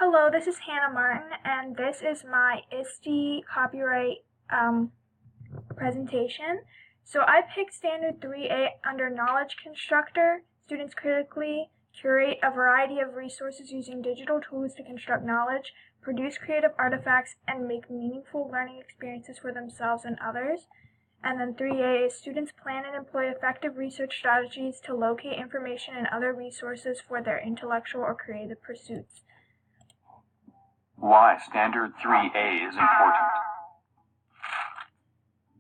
Hello, this is Hannah Martin, and this is my ISTE copyright presentation. So I picked Standard 3A under Knowledge Constructor. Students critically curate a variety of resources using digital tools to construct knowledge, produce creative artifacts, and make meaningful learning experiences for themselves and others. And then 3A is students plan and employ effective research strategies to locate information and other resources for their intellectual or creative pursuits. Why Standard 3A is important.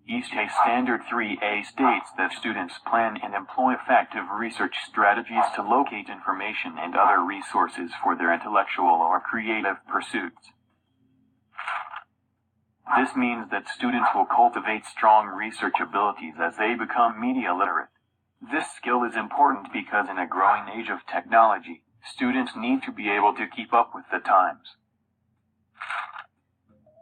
ISTE Standard 3A states that students plan and employ effective research strategies to locate information and other resources for their intellectual or creative pursuits. This means that students will cultivate strong research abilities as they become media literate. This skill is important because in a growing age of technology, students need to be able to keep up with the times.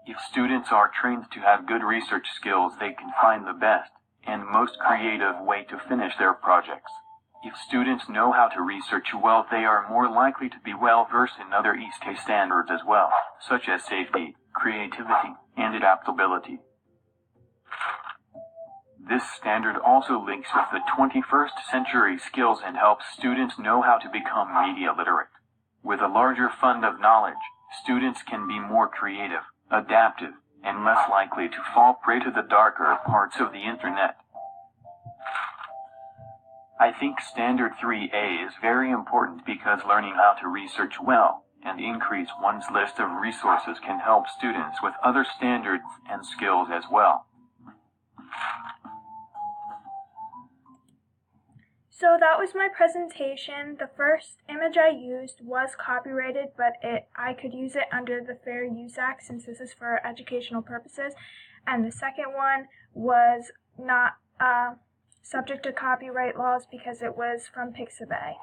If students are trained to have good research skills, they can find the best and most creative way to finish their projects. If students know how to research well, they are more likely to be well versed in other ISTE standards as well, such as safety, creativity, and adaptability. This standard also links with the 21st century skills and helps students know how to become media literate. With a larger fund of knowledge, students can be more creative, adaptive, and less likely to fall prey to the darker parts of the internet. I think Standard 3A is very important because learning how to research well and increase one's list of resources can help students with other standards and skills as well. So that was my presentation. The first image I used was copyrighted, but I could use it under the Fair Use Act since this is for educational purposes. And the second one was not subject to copyright laws because it was from Pixabay.